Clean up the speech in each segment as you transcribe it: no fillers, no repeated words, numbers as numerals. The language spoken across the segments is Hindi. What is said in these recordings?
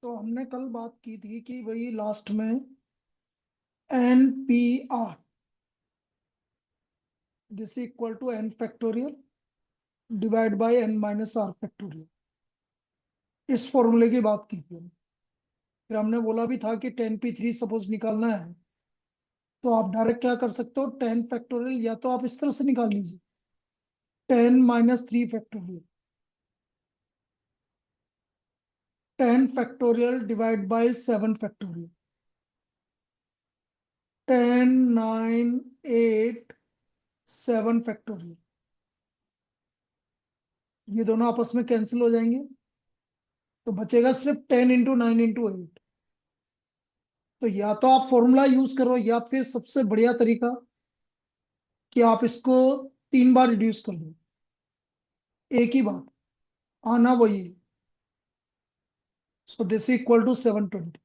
तो हमने कल बात की थी कि वही लास्ट में N P R this equal to N factorial divide by N minus R factorial, इस फॉर्मूले की बात की थी हमने। फिर हमने बोला भी था कि 10p3 सपोज निकालना है तो आप डायरेक्ट क्या कर सकते हो, 10 फैक्टोरियल, या तो आप इस तरह से निकाल लीजिए 10 - 3 factorial, 10 factorial divide bye 7 factorial, 10 9 8 7 factorial. ये दोनों आपस में कैंसिल हो जाएंगे तो बचेगा सिर्फ 10 × 9 × 8। तो या तो आप फॉर्मूला यूज करो या फिर सबसे बढ़िया तरीका कि आप इसको 3 बार रिड्यूस कर दो। एक ही बात आना वही है। So this equal to 720।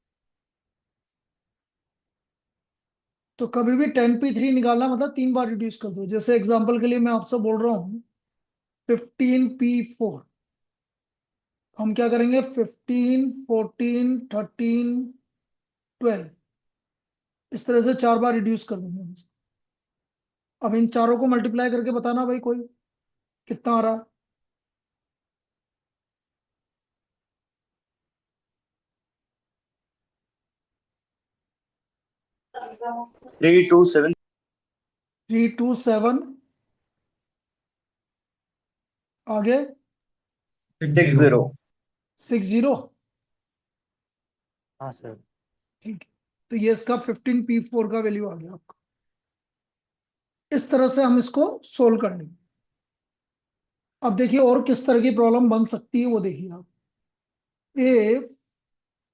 तो कभी भी 10p3 निकालना मतलब 3 बार रिड्यूस कर दो। जैसे एग्जांपल के लिए मैं आपसे बोल रहा हूं 15p4, हम क्या करेंगे 15 14 13 12 इस तरह से 4 बार रिड्यूस कर देंगे हम। अब इन चारों को मल्टीप्लाई करके बताना भाई कोई कितना आ रहा है। 327 327 आगे 60। 60। हाँ सर। ठीक है, तो ये इसका 15p4 का वैल्यू आ गया आपका। इस तरह से हम इसको सोल्व कर लेंगे। अब देखिए और किस तरह की प्रॉब्लम बन सकती है वो देखिए आप। If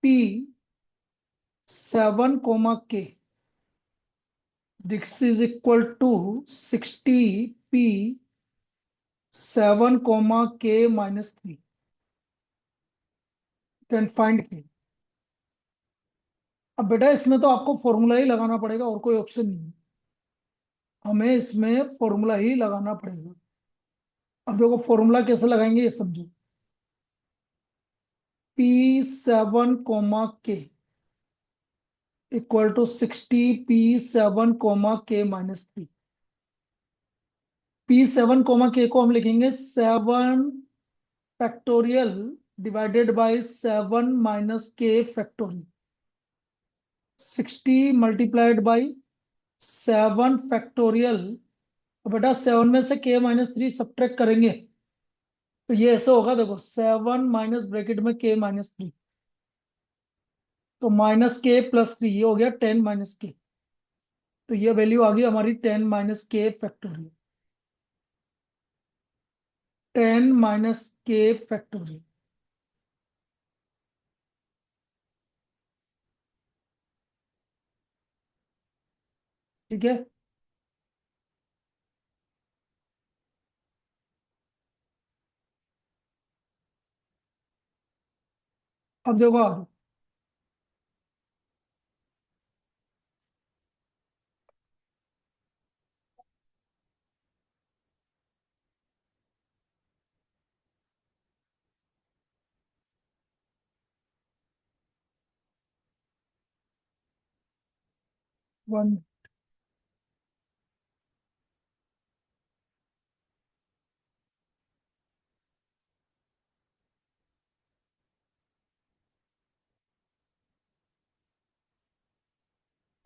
p7, this is equal to 60p7, k - 3, then find k। अब बेटा इसमें तो आपको फॉर्मूला ही लगाना पड़ेगा और कोई ऑप्शन नहीं है। हमें इसमें फॉर्मूला ही लगाना पड़ेगा। अब देखो फॉर्मूला कैसे लगाएंगे ये समझो। p7, k = 60p7, k - 3। p7, k को हम लिखेंगे 7 factorial divided by 7 - k factorial. 60 multiplied by 7 factorial. तो बेटा 7 में से k - 3 सब्ट्रैक्ट करेंगे तो ये ऐसे होगा, देखो 7 माइनस ब्रैकेट में k - 3, तो -k + 3 ये हो गया 10 - k। तो ये वैल्यू आ गई हमारी 10 - k फैक्टोरियल। 10 - k factorial. ठीक है, अब देखो आगे। वन,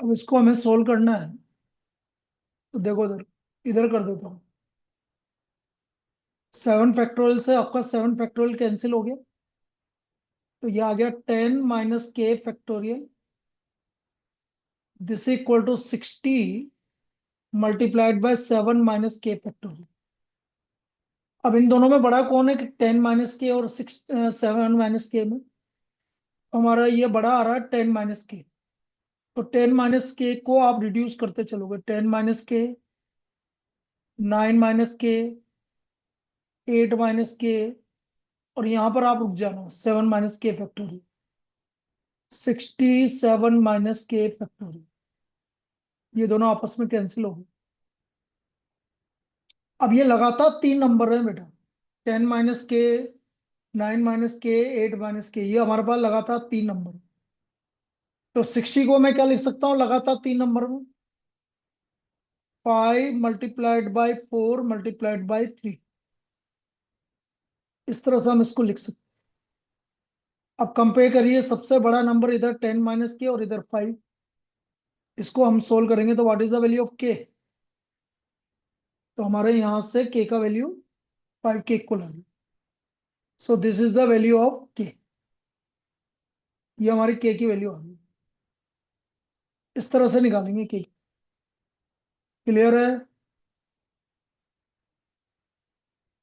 अब इसको हमें सोल्व करना है तो देखो इधर इधर कर देता हूँ। 7 फैक्टोरियल से आपका 7 फैक्टोरियल कैंसिल हो गया तो ये आ गया 10 - k factorial, this equal to 60 multiplied by 7 - k factorial. अब इन दोनों में बड़ा कौन है कि 10 - k और 7 - k में हमारा ये बड़ा आ रहा है 10 - k। तो 10 - k को आप रिड्यूस करते चलोगे, 10 - k, 9 - k, 8 - k, और यहां पर आप रुक जाना 7 - k फैक्टोरियल, 67 - k फैक्टोरियल। ये दोनों आपस में कैंसिल हो गए। अब ये लगातार 3 नंबर है बेटा, 10 - k, 9 माइनस के, 8 माइनस के, ये हमारे पास लगातार 3 नंबर। तो 60 को मैं क्या लिख सकता हूँ लगातार 3 नंबर में? 5 × 4 × 3। इस तरह से हम इसको लिख सकते हैं। अब कंपेयर करिए, सबसे बड़ा नंबर इधर 10 माइनस के और इधर 5। इसको हम सोल्व करेंगे तो what is the value of के? तो हमारे यहां से के का वैल्यू 5 के इक्वल आ गया। So this is the value of के। ये हमारी के की वैल्यू आ गई। इस तरह से निकालेंगे के। क्लियर है?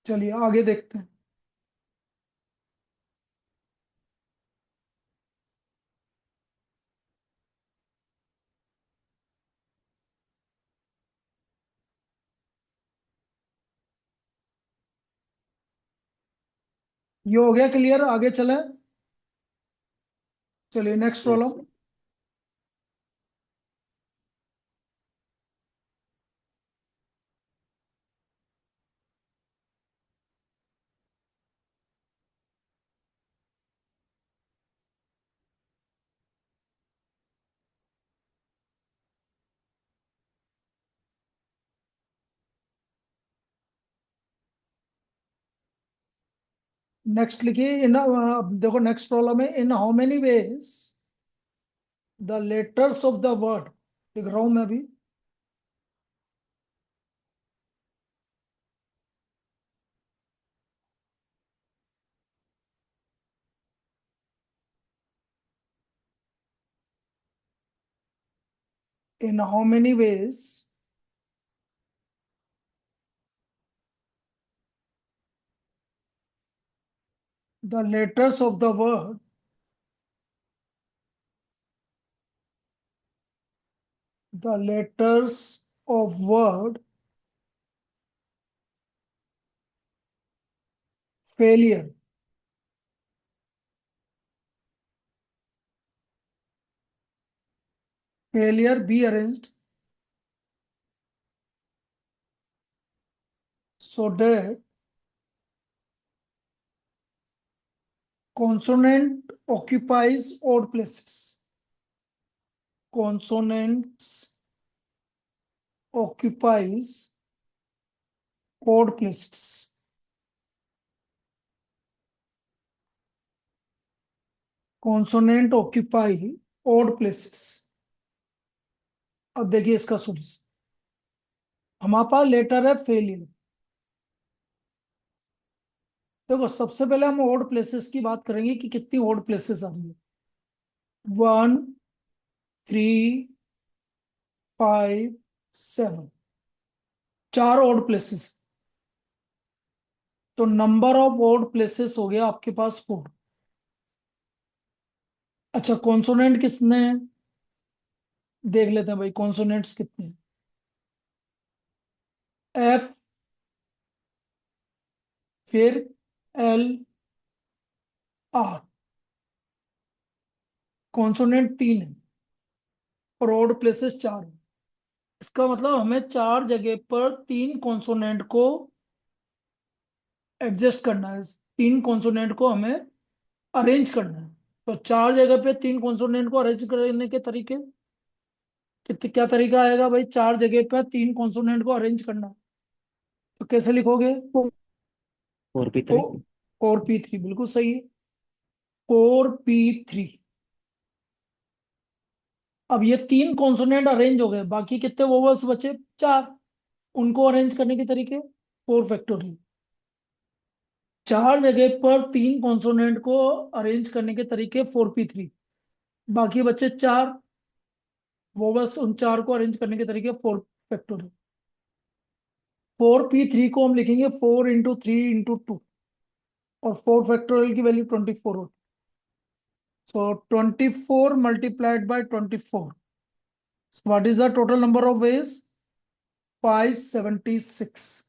चलिए आगे देखते हैं। ये हो गया क्लियर? आगे चले। चलिए नेक्स्ट Yes. प्रॉब्लम। नेक्स्ट लिखिए। इन देखो नेक्स्ट प्रॉब्लम है, in how many ways the letters of the word, लिख रहा हूं मैं अभी। In how many ways the letters of the word the letters of word failure be arranged so that consonant occupies odd places. Consonants occupies odd places. Consonant occupy odd places. अब देखिए इसका सोल्यूशन। हमारे पास लेटर है फेलियर। देखो सबसे पहले हम ओड प्लेसेस की बात करेंगे कि कितनी ओड प्लेसेस आ रही है। 1, 3, 5, 7, 4 ओड प्लेसेस। तो नंबर ऑफ ओड प्लेसेस हो गया आपके पास 4। अच्छा कॉन्सोनेंट कितने हैं देख लेते हैं भाई, कॉन्सोनेंट्स कितने हैं। एफ, फिर एल, आर। कॉन्सोनेंट 3 है और ओड प्लेसेस 4 है। इसका मतलब हमें 4 जगह पर 3 कॉन्सोनेंट को एडजस्ट करना है, 3 कॉन्सोनेंट को हमें अरेंज करना है। तो 4 जगह पे 3 कॉन्सोनेंट को अरेंज करने के तरीके क्या तरीका आएगा भाई? 4 जगह पे 3 कॉन्सोनेंट को अरेंज करना। तो कैसे लिखोगे? 4p3। और P3 बिल्कुल सही है। और P3। अब ये 3 कॉन्सोनेंट अरेंज हो गए, बाकी कितने वोवल्स बचे? 4। उनको अरेंज करने के तरीके 4 फैक्टोरियल। 4 जगह पर 3 कॉन्सोनेंट को अरेंज करने के तरीके 4p3। बाकी बचे 4 वोवल्स, उन 4 को अरेंज करने के तरीके 4 फैक्टोरियल। 4p3 को हम लिखेंगे 4 × 3 × 2 और 4 फैक्टोरियल की वैल्यू 24 होती। सो 24 multiplied by 24, what is the total number of veg? 576।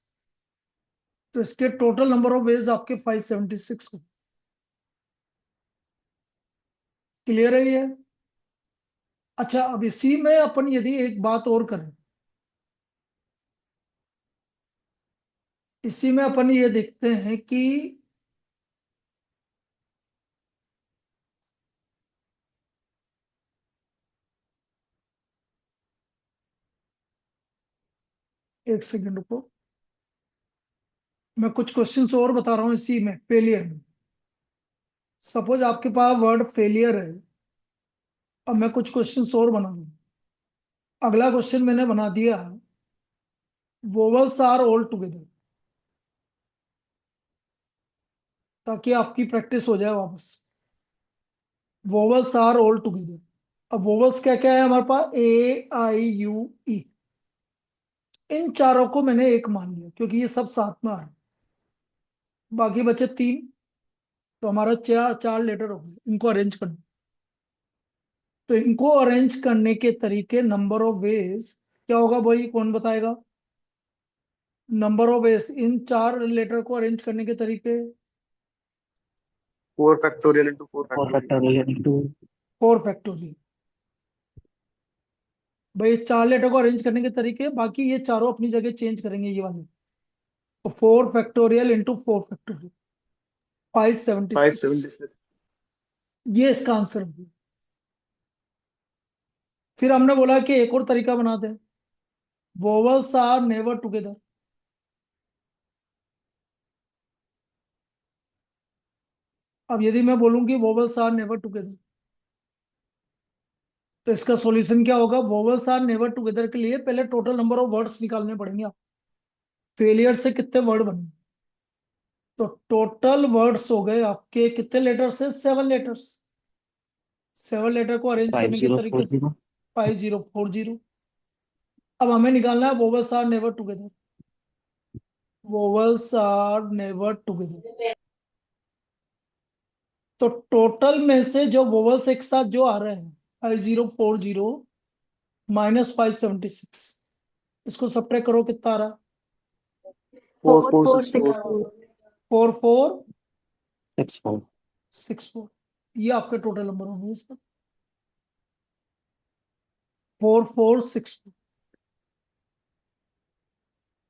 तो इसके टोटल नंबर ऑफ वेज आपके 576 हो। क्लियर है ये? अच्छा अब इसी में अपन यदि एक बात और करें, इसी में अपन ये देखते हैं कि एक सेकंड रुको, मैं कुछ क्वेश्चंस और बता रहा हूं इसी में, फेलियर में। सपोज आपके पास वर्ड फेलियर है, अब मैं कुछ क्वेश्चंस और बना दूं। अगला क्वेश्चन मैंने बना दिया, वोवल्स आर ऑल टुगेदर, ताकि आपकी प्रैक्टिस हो जाए वापस। Vowels are all together. अब वोवल्स क्या क्या है हमारे पास, ए आई यू ई। इन चारों को मैंने एक मान लिया क्योंकि ये सब साथ में आ रहे हैं। बाकी बचे तीन, तो हमारा चार चार लेटर हो गए। इनको अरेंज करना, तो इनको अरेंज करने के तरीके, नंबर ऑफ वेज क्या होगा भाई, कौन बताएगा? नंबर ऑफ वेज, इन चार लेटर को अरेंज करने के तरीके। 4 factorial into 4 4 factorial. factorial into 4 factorial. भाई चार लेटर को अरेंज करने के तरीके, बाकी ये चारों अपनी जगह चेंज करेंगे ये वाले। तो 4 फैक्टोरियल इंटू 4 फैक्टोरियल, 576। 576. ये इसका आंसर हो गया। फिर हमने बोला कि एक और तरीका बनाते हैं, वोवल्स आर नेवर टुगेदर। अब यदि मैं बोलूं कि वोवल्स आर नेवर टुगेदर, तो इसका सॉल्यूशन क्या होगा? वोवल्स आर नेवर टुगेदर के लिए पहले टोटल नंबर ऑफ वर्ड्स निकालने पड़ेंगे आप। फेलियर से कितने वर्ड बने? तो टोटल वर्ड्स हो गए आपके कितने लेटर से? 7 लेटर्स। 7 लेटर को अरेंज करने के तरीके, 5040 5040। अब हमें निकालना है vowels are never together. Vowels are never together. तो टोटल में से जो वोवल्स एक साथ जो आ रहे हैं, 5040 माइनस 576, इसको सब्ट्रैक्ट करो, कितना आ रहा है? 4464. 4464। 64 ये आपके टोटल नंबर हो गए इसका, 4464।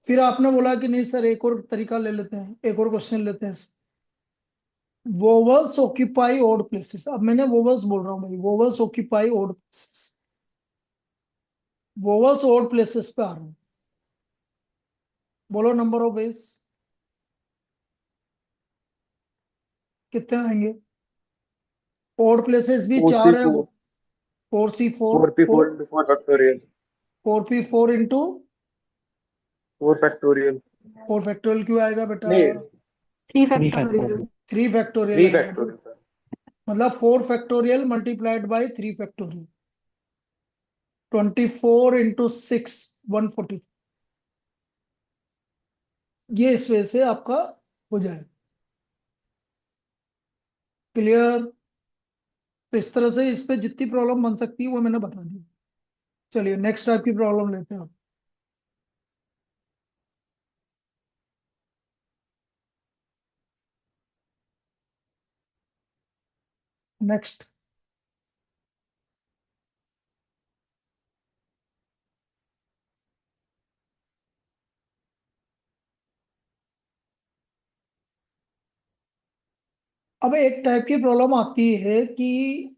फिर आपने बोला कि नहीं सर, एक और तरीका ले लेते हैं, एक और क्वेश्चन लेते हैं। Vowels occupy odd places. अब मैंने वोवल्स बोल रहा हूं भाई, vowels occupy odd places. Vowels odd places पे आ रहे हैं, बोलो नंबर ऑफ वेज कितने आएंगे? ओड प्लेसेस भी चार है वो। 4C4. 4C4, 4P4 into 4 factorial. 4P4 into 4 factorial. 4 factorial क्यों आएगा बेटा? नहीं, 3 3 फैक्टोरियल। 3 फैक्टोरियल 3 आएगा। factorial. मतलब 4 factorial multiplied by 3 factorial, 24 into 6, 140। ये इस वजह से आपका हो जाए। क्लियर? तो इस तरह से इस पे जितनी प्रॉब्लम बन सकती है वो मैंने बता दी। चलिए नेक्स्ट टाइप की प्रॉब्लम लेते हैं आप। नेक्स्ट, अब एक टाइप की प्रॉब्लम आती है कि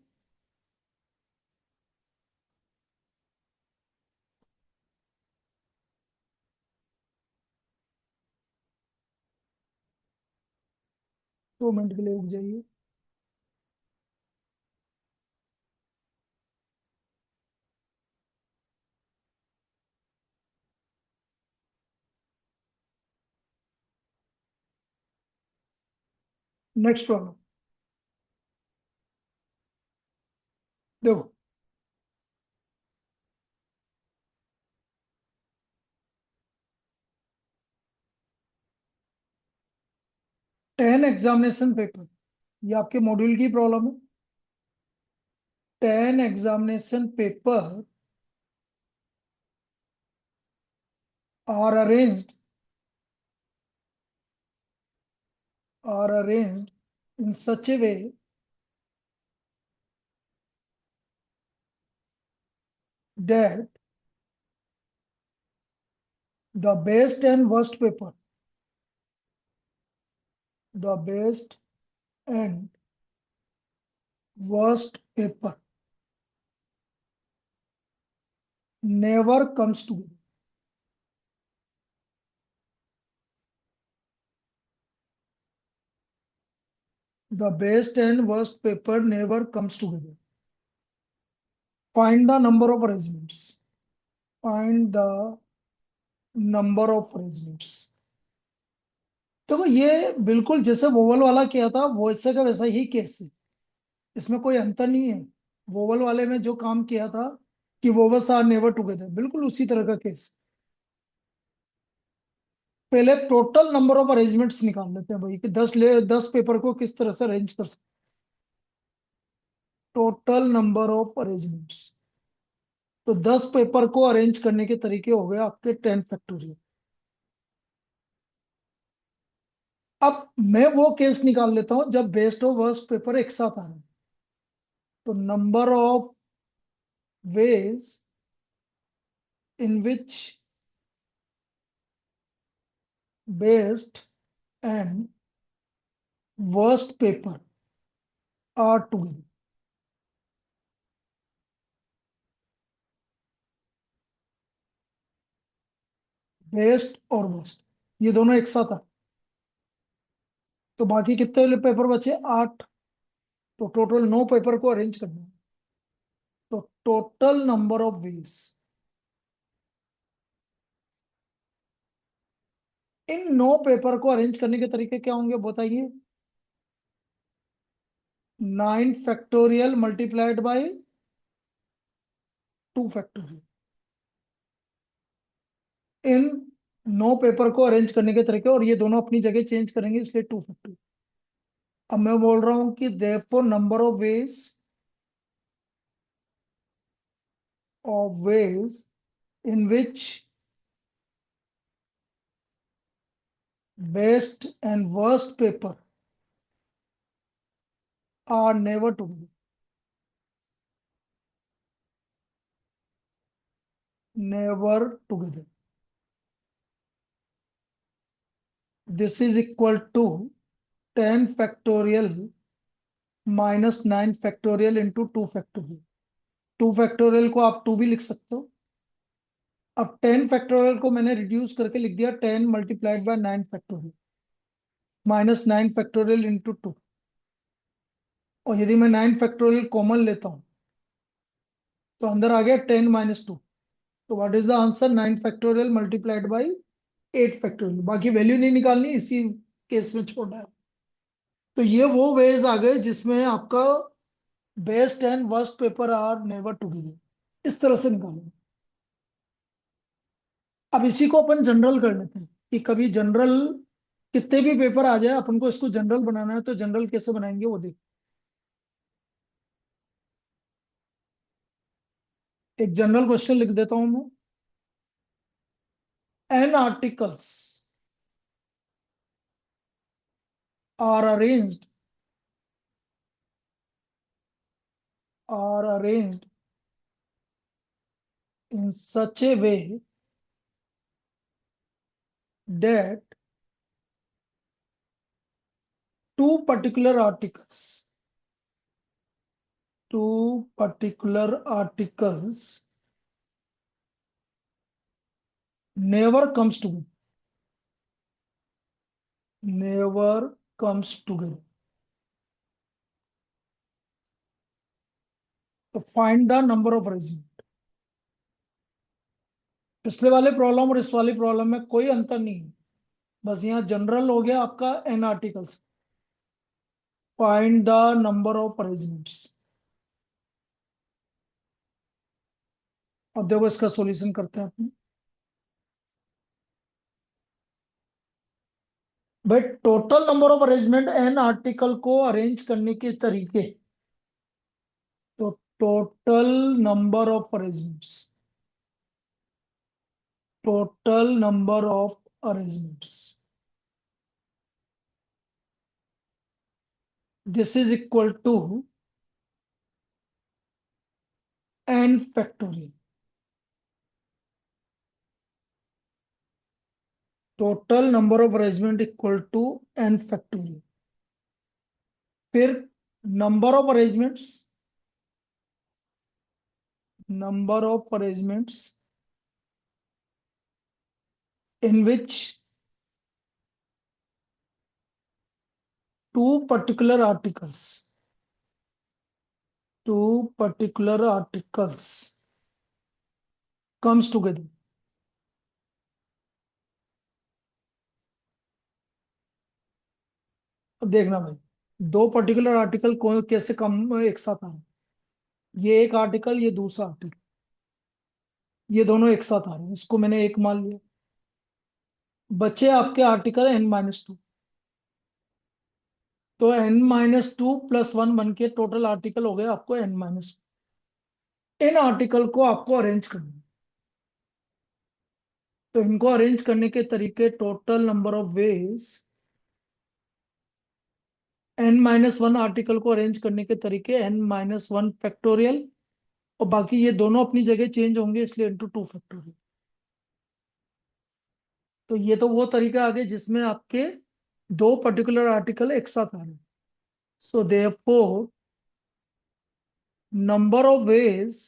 दो मिनट के लिए रुक जाइए। नेक्स्ट प्रॉब्लम देखो, टेन एग्जामिनेशन पेपर, ये आपके मॉड्यूल की प्रॉब्लम है। 10 examination paper are arranged in such a way that the best and worst paper, the best and worst paper never comes together. The best and worst paper never comes together. Find the number of arrangements. Find the number of arrangements. देखो ये बिल्कुल जैसे वोवल वाला किया था वैसे का वैसा ही केस है, इसमें कोई अंतर नहीं है। वोवल वाले में जो काम किया था कि वोवल्स आर नेवर टुगेदर, बिल्कुल उसी तरह का केस। पहले टोटल नंबर ऑफ अरेंजमेंट्स निकाल लेते हैं भाई कि 10 पेपर को किस तरह से अरेंज कर सकते। टोटल नंबर ऑफ अरेंजमेंट्स, तो 10 पेपर को अरेंज करने के तरीके हो गए आपके 10 फैक्टोरियल। अब मैं वो केस निकाल लेता हूं जब बेस्ट और वर्स्ट पेपर एक साथ आ रहे हैं। तो number of ways in which best and worst paper are together. Best और वर्स्ट ये दोनों एक साथ आ, तो बाकी कितने पेपर बचे? 8। तो टोटल 9 पेपर को अरेंज करना है। तो total number of ways, in 9 paper को अरेंज करने के तरीके क्या होंगे बताइए? 9 factorial multiplied by 2 factorial. In 9 paper को अरेंज करने के तरीके, और ये दोनों अपनी जगह चेंज करेंगे इसलिए 2 फैक्टोरियल। अब मैं बोल रहा हूं कि therefore number of ways in which best and worst paper are never together. Never together. This is equal to 10 factorial minus 9 factorial into 2 factorial. 2 factorial को आप 2 भी लिख सकते हो। अब 10 फैक्टोरियल को मैंने रिड्यूस करके लिख दिया 10 multiplied by 9 factorial minus 9 factorial into 2। और यदि मैं 9 फैक्टोरियल कॉमन लेता हूं तो अंदर आ गया 10 माइनस 2। तो what is the answer? 9 factorial multiplied by 8 factorial. बाकी वैल्यू नहीं निकालनी, इसी केस में छोड़ा है। तो ये वो वेज आ गए जिसमें आपका best and worst paper are never together, इस तरह से निकालेंगे। अब इसी को अपन जनरल कर लेते हैं कि कभी जनरल कितने भी पेपर आ जाए अपन को इसको जनरल बनाना है, तो जनरल कैसे बनाएंगे वो देख। एक जनरल क्वेश्चन लिख देता हूं मैं। N articles are arranged in such a way that two particular articles never comes together. Never comes together. तो find the number of arrangement. पिछले वाले प्रॉब्लम और इस वाली प्रॉब्लम में कोई अंतर नहीं है, बस यहाँ जनरल हो गया आपका N articles. Find the number of arrangements. अब देखो इसका सॉल्यूशन करते हैं अपन। भाई total number of arrangement N article को अरेंज करने के तरीके, तो total number of arrangements, total number of arrangements, this is equal to n factorial। total number of arrangement equal to n factorial। फिर number of arrangements in which two particular articles. Two particular articles comes together. अब देखना भाई, दो पर्टिकुलर आर्टिकल को कैसे कम एक साथ आ रहे हैं। ये एक आर्टिकल, ये दूसरा आर्टिकल, ये दोनों एक साथ आ रहे हैं, इसको मैंने एक मान लिया। बचे आपके आर्टिकल n-2, तो n-2 प्लस 1 बन के टोटल आर्टिकल हो गए आपको n-1। इन आर्टिकल को आपको अरेंज करना है। तो इनको अरेंज करने के तरीके, total number of veg, n-1 article को अरेंज करने के तरीके n-1 फैक्टोरियल, और बाकी ये दोनों अपनी जगह चेंज होंगे इसलिए इंटू 2 फैक्टोरियल। तो ये तो वो तरीका आ गया जिसमें आपके दो पर्टिकुलर आर्टिकल एक साथ आ रहे हैं। So therefore number of ways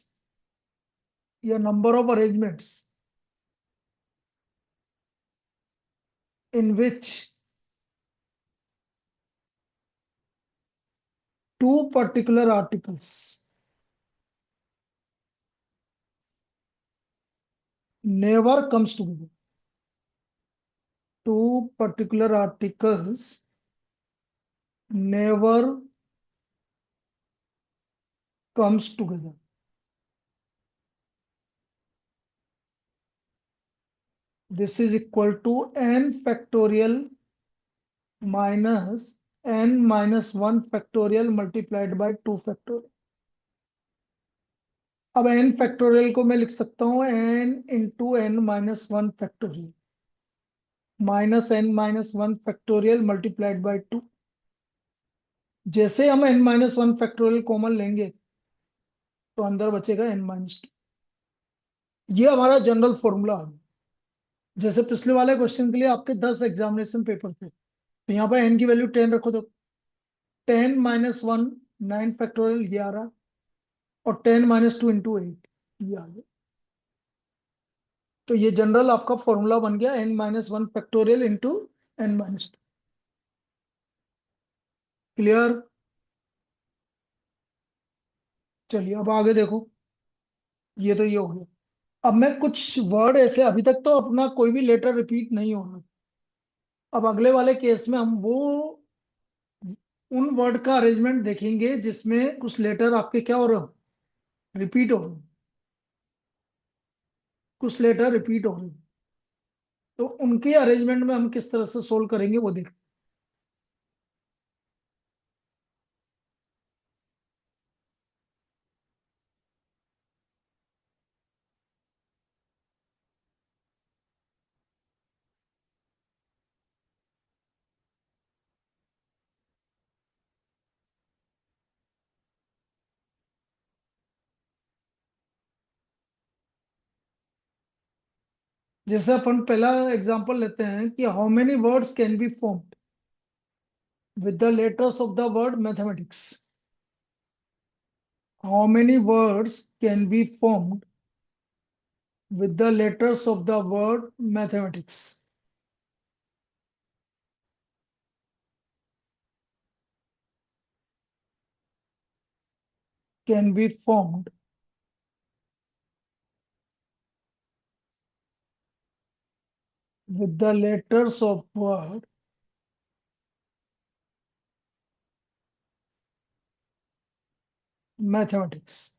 या number of arrangements in which two particular articles never comes together. Two particular articles never comes together. This is equal to n factorial minus n-1 factorial multiplied by 2 factorial. अब n फैक्टोरियल को मैं लिख सकता हूं n into n-1 factorial minus n-1 factorial multiplied by 2। जैसे हम n-1 फैक्टोरियल कॉमन लेंगे तो अंदर बचेगा n-2। ये हमारा जनरल फॉर्मूला है। जैसे पिछले वाले क्वेश्चन के लिए आपके 10 एग्जामिनेशन पेपर थे, तो यहाँ पर n की वैल्यू 10 रखो, तो 10-1 9 फैक्टोरियल ये आ रहा, और 10-2 इंटू 8 ये आ गया। तो ये जनरल आपका फॉर्मूला बन गया n-1 factorial into n-2। Clear? चलिए अब आगे देखो, ये तो ये हो गया। अब मैं कुछ वर्ड ऐसे, अभी तक तो अपना कोई भी लेटर रिपीट नहीं हो रहा, अब अगले वाले केस में हम वो उन वर्ड का अरेंजमेंट देखेंगे जिसमें कुछ लेटर आपके क्या हो रहे हो, रिपीट हो रहे हो, कुछ लेटर रिपीट हो रहे हो। तो उनके अरेंजमेंट में हम किस तरह से सोल्व करेंगे वो देख। जैसे अपन पहला एग्जांपल लेते हैं कि how many words can be formed with the letters of the word mathematics. How many words can be formed with the letters of the word mathematics? Can be formed with the letters of word mathematics.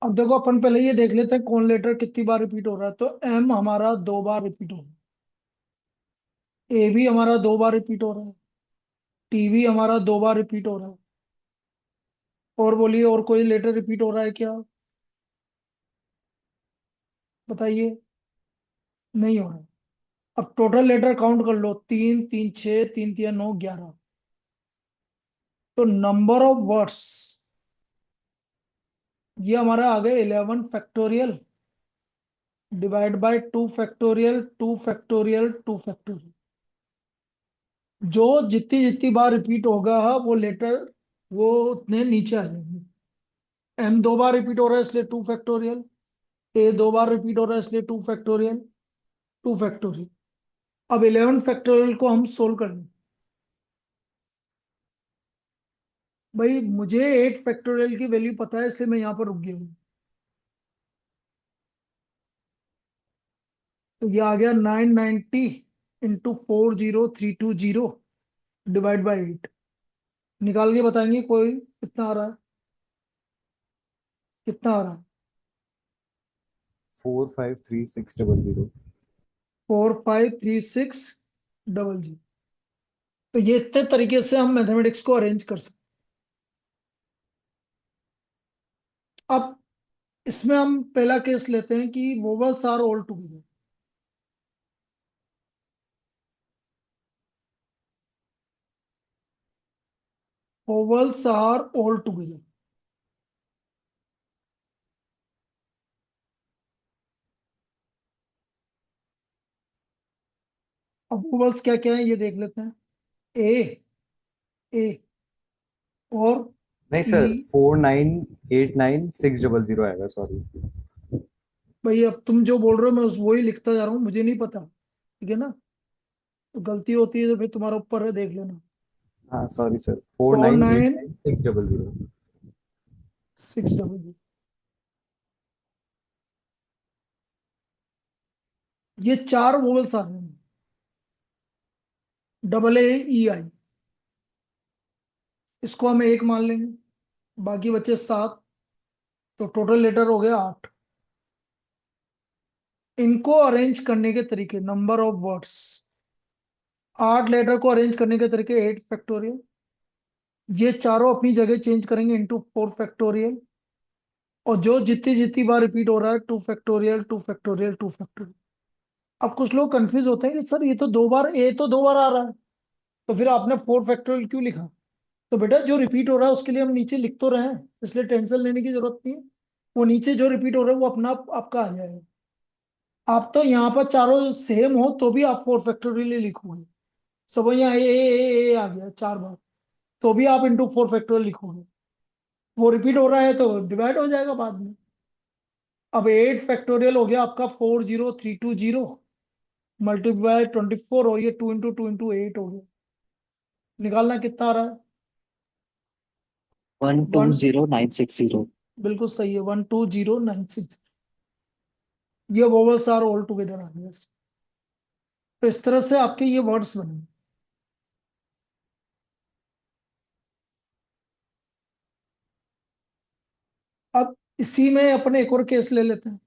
अब देखो अपन पहले ये देख लेते हैं कौन लेटर कितनी बार रिपीट हो रहा है। तो एम हमारा 2 बार रिपीट हो रहा है, ए भी हमारा 2 बार रिपीट हो रहा है, टी भी हमारा 2 बार रिपीट हो रहा है। और बोलिए और कोई लेटर रिपीट हो रहा है क्या, बताइए? नहीं हो रहा है। अब टोटल लेटर काउंट कर लो, 3 3 6, 3 3 9 11। तो नंबर ऑफ वर्ड्स ये हमारा आ गया 11 factorial divide bye 2 factorial 2 factorial 2 factorial. जो जितनी जितनी बार रिपीट होगा वो लेटर वो उतने नीचे आ जाएंगे। m 2 बार रिपीट हो रहा है इसलिए 2 फैक्टोरियल, a 2 बार रिपीट हो रहा है इसलिए 2 फैक्टोरियल, 2 फैक्टोरियल। अब 11 फैक्टोरियल को हम सोल्व कर लें। भाई मुझे 8 फैक्टोरियल की वैल्यू पता है इसलिए मैं यहां पर रुक गया हूं। तो ये आ गया 990 × 40320 डिवाइड बाई 8। निकाल के बताएंगे कोई कितना आ रहा है, कितना आ रहा है? 453600। 453600। तो ये इतने तरीके से हम मैथमेटिक्स को अरेंज कर सकते। अब इसमें हम पहला केस लेते हैं कि vowels are all together. Vowels are all together. अब वोवल्स क्या क्या है ये देख लेते हैं। ए, ए और नहीं ई। सर, 4989600 आएगा, सॉरी। भाई अब तुम जो बोल रहे हो मैं उस वो ही लिखता जा रहा हूँ, मुझे नहीं पता, ठीक है ना? तो गलती होती है तो फिर तुम्हारा ऊपर है, देख लेना। हाँ sorry sir, four four nine eight nine nine six double zero six double ये चार वोवल्स आ रहे हैं। डबल ए ई आई, इसको हम एक मान लेंगे, बाकी बचे 7। तो टोटल लेटर हो गया 8। इनको अरेंज करने के तरीके, नंबर ऑफ वर्ड्स, 8 लेटर को अरेंज करने के तरीके 8 फैक्टोरियल। ये चारों अपनी जगह चेंज करेंगे इंटू 4 फैक्टोरियल। और जो जितनी जितनी बार रिपीट हो रहा है 2 फैक्टोरियल, 2 फैक्टोरियल, 2 फैक्टोरियल। अब कुछ लोग कंफ्यूज होते हैं कि सर ये तो 2 बार, ए तो 2 बार आ रहा है, तो फिर आपने 4 फैक्टोरियल क्यों लिखा? तो बेटा जो रिपीट हो रहा है उसके लिए हम नीचे लिख तो रहे हैं, इसलिए टेंशन लेने की जरूरत नहीं है। वो नीचे जो रिपीट हो रहा है वो अपना आपका आ जाएगा। आप तो यहाँ पर चारों सेम हो तो भी आप 4 फैक्टोरियल लिखोगे। सब यहाँ ए आ गया 4 बार, तो भी आप इंटू 4 फैक्टोरियल लिखोगे। वो रिपीट हो रहा है तो डिवाइड हो जाएगा बाद में। अब 8 फैक्टोरियल हो गया आपका 40320 मल्टीप्लाई 24, और ये 2 × 2 × 8 हो गया। निकालना कितना आ रहा है? 1, 120960। बिल्कुल सही है, 120960। ये वोवल्स आर ऑल टुगेदर आ गया। तो इस तरह से आपके ये वर्ड्स बने। अब इसी में अपने एक और केस ले लेते हैं।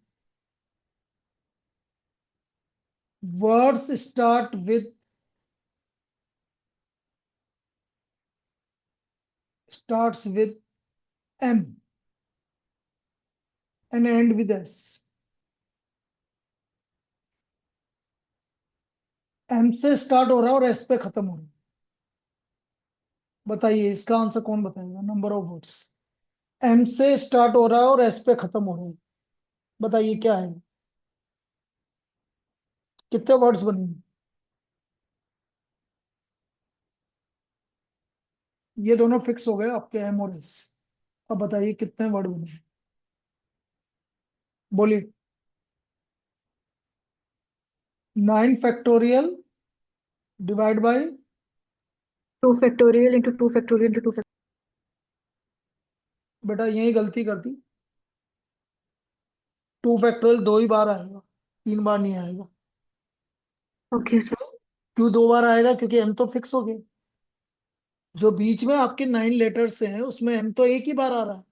Words starts with M and end with S. M से स्टार्ट हो रहा है और एस पे खत्म हो रहा है। बताइए इसका आंसर कौन बताएगा? नंबर ऑफ वर्ड्स एम से स्टार्ट हो रहा है और एस पे खत्म हो रहा है। बताइए क्या है, कितने वर्ड्स बनेंगे? ये दोनों फिक्स हो गए आपके, एम और एस। अब बताइए कितने वर्ड बने? बोलिए। 9 factorial divide by 2 factorial into 2 factorial into 2 बेटा यही गलती कर दी। 2 फैक्टोरियल 2 ही बार आएगा, 3 बार नहीं आएगा। Okay sir. क्यों 2 बार आएगा? क्योंकि एम तो फिक्स हो गया। जो बीच में आपके 9 लेटर्स हैं उसमें एम तो एक ही बार आ रहा है,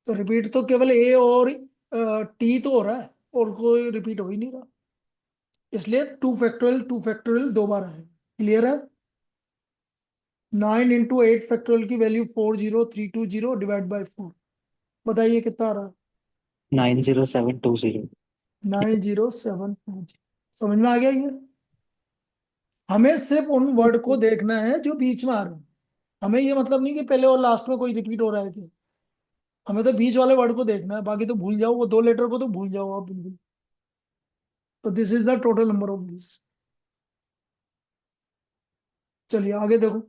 तो रिपीट तो केवल ए और टी तो हो रहा है, और कोई रिपीट हो ही नहीं रहा। इसलिए 2 फैक्टोरियल 2 बार आएगा। क्लियर है? 9 × 8 फैक्टोरियल की वैल्यू 40320 डिवाइड बाई 4। बताइए कितना आ रहा है? 90720। 90720। समझ में आ गया ये? हमें सिर्फ उन वर्ड को देखना है जो बीच में आ रहे हैं। हमें ये मतलब नहीं कि पहले और लास्ट में कोई रिपीट हो रहा है क्या। हमें तो बीच वाले वर्ड को देखना है, बाकी तो भूल जाओ, वो 2 लेटर को तो भूल जाओ आप बिल्कुल। तो this is the total number of वीज। चलिए आगे देखो।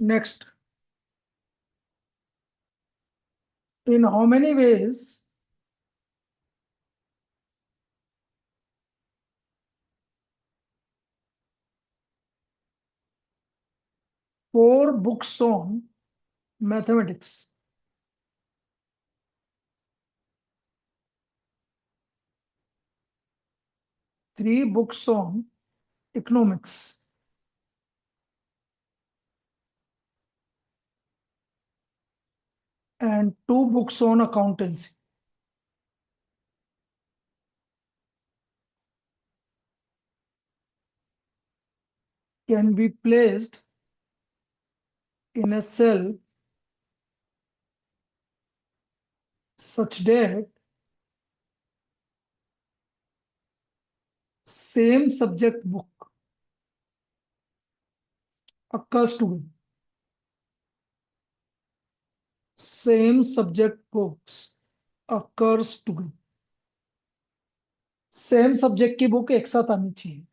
Next, in how many ways four books on mathematics, three books on economics, and two books on accountancy can be placed in a cell such that same subject book occurs together. Same subject books occurs together. Same subject की बुक एक साथ आनी चाहिए.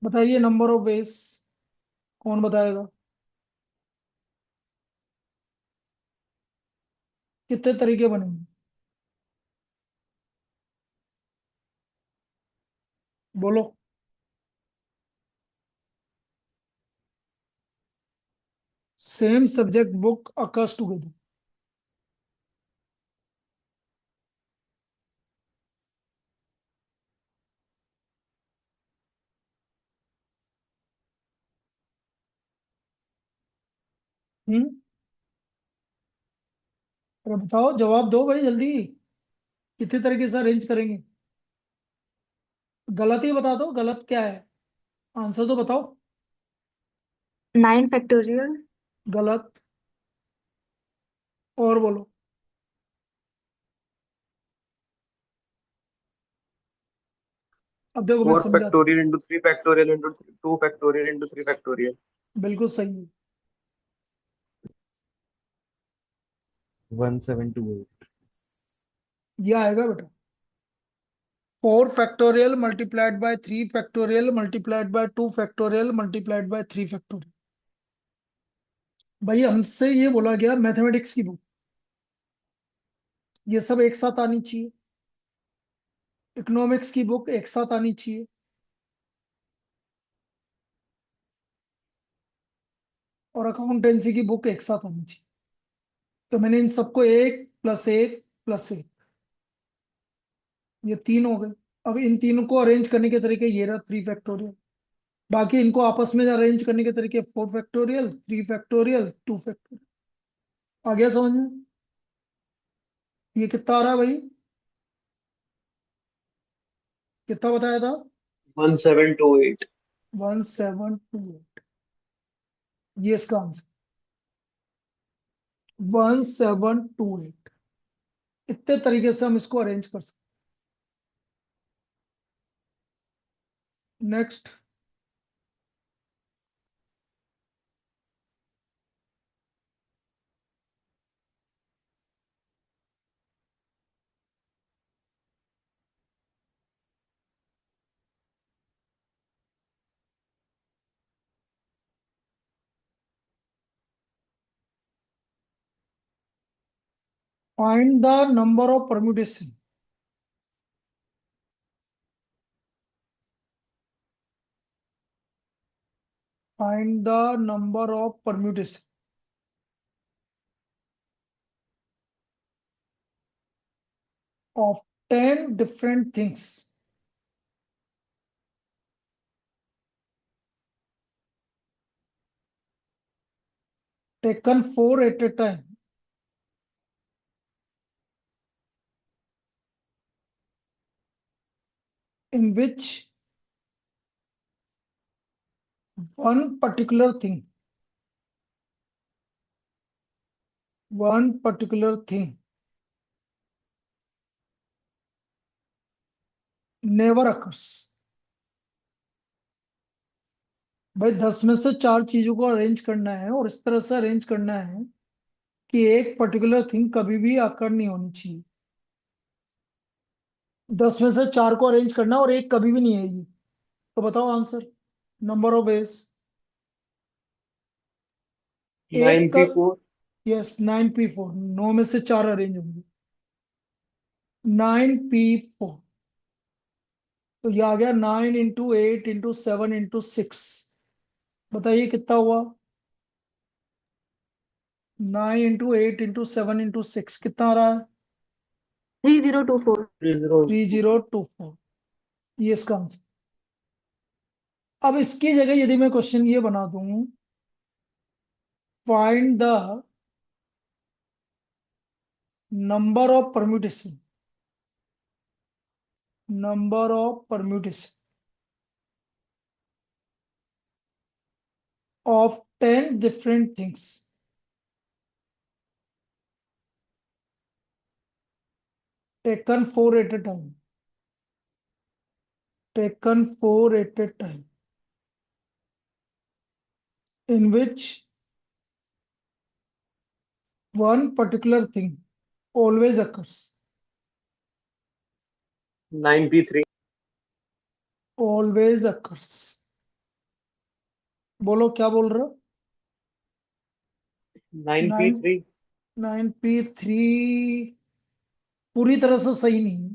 बताइए नंबर ऑफ वेज. कौन बताएगा? कितने तरीके बनेंगे? बोलो. Same subject book occurs together. हम्म. अरे बताओ, जवाब दो भाई जल्दी. कितने तरीके से अरेंज करेंगे? गलत ही बता दो, गलत क्या है? आंसर तो बताओ. 9 factorial. गलत. और बोलो. अब देखो मैं 4 समझाता हूँ. factorial into 3 factorial into 2 factorial into 3 factorial. बिल्कुल सही है. 1728. ये आएगा बेटा. 4 factorial multiplied by 3 factorial multiplied by 2 factorial multiplied by 3 factorial. भाई हमसे ये बोला गया मैथमेटिक्स की बुक, ये सब एक साथ आनी चाहिए. इकोनॉमिक्स की बुक एक साथ आनी चाहिए. और अकाउंटेंसी की बुक एक साथ आनी चाहिए. तो मैंने इन सबको 1 + 1 + 1, ये तीन हो गए. अब इन तीनों को अरेंज करने के तरीके ये रहा 3 फैक्टोरियल. बाकी इनको आपस में अरेंज करने के तरीके 4 फैक्टोरियल, 3 फैक्टोरियल, 2 फैक्टोरियल. आ गया समझ में? ये कितना आ रहा है भाई? कितना बताया था? 1728. 1728. ये इसका आंसर 1728. इतने तरीके से हम इसको अरेंज कर सकते. Next. Find the number of permutation. Find the number of permutation of 10 different things taken 4 at a time in which one particular thing never occurs. भाई 10 में से 4 चीजों को अरेंज करना है और इस तरह से अरेंज करना है कि एक पर्टिकुलर थिंग कभी भी आकर नहीं होनी चाहिए. 10 में से 4 को अरेंज करना और एक कभी भी नहीं आएगी. तो बताओ answer, number of veg. 9p4, yes 9p4, 9 में से 4 अरेंज होंगे, 9p4। तो ये आ गया 9 इंटू 8 इंटू 7 इंटू 6। बताइए कितना हुआ? 9 इंटू 8 इंटू 7 इंटू 6 कितना आ रहा है? 3024. 30, 3024। ये इसका आंसर। अब इसकी जगह यदि मैं क्वेश्चन ये बना दूं, find the number of permutation, number of permutation of 10 different things, taken 4 at a time, taken 4 at a time, in which one particular thing always occurs, 9p3, always occurs। बोलो क्या बोल रहे हो? 9p3, 9p3 पूरी तरह से सही नहीं है।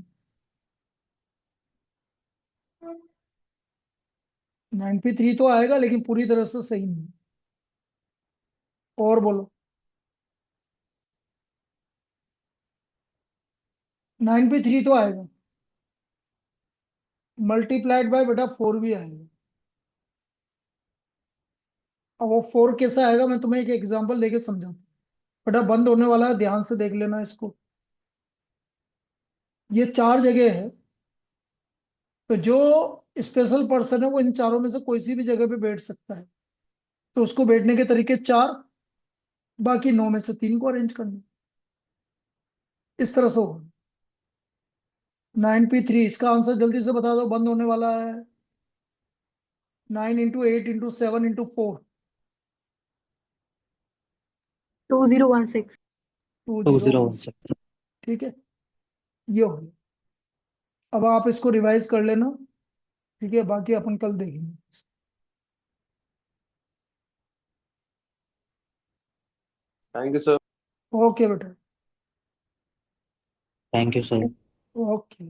9p3 तो आएगा लेकिन पूरी तरह से सही नहीं है। और बोलो। 9p3 तो आएगा, मल्टीप्लाइड बाय बेटा 4 भी आएगा। अब वो 4 कैसा आएगा मैं तुम्हें एक एग्जांपल देके समझाता हूँ। बेटा बंद होने वाला है, ध्यान से देख लेना इसको। ये 4 जगह है, तो जो स्पेशल पर्सन है वो इन चारों में से कोई सी भी जगह पे बैठ सकता है। तो उसको बैठने के तरीके 4, बाकी 9 में से 3 को अरेंज करना, इस तरह से होगा। 9p3 इसका आंसर जल्दी से बता दो, बंद होने वाला है। 9 इंटू 8 इंटू 7 इंटू 4, 2016. 2016। ठीक है, ये हो गया। अब आप इसको रिवाइज कर लेना, ठीक है, बाकी अपन कल देखेंगे। Thank you sir. ओके बेटा, थैंक यू सर। ओके।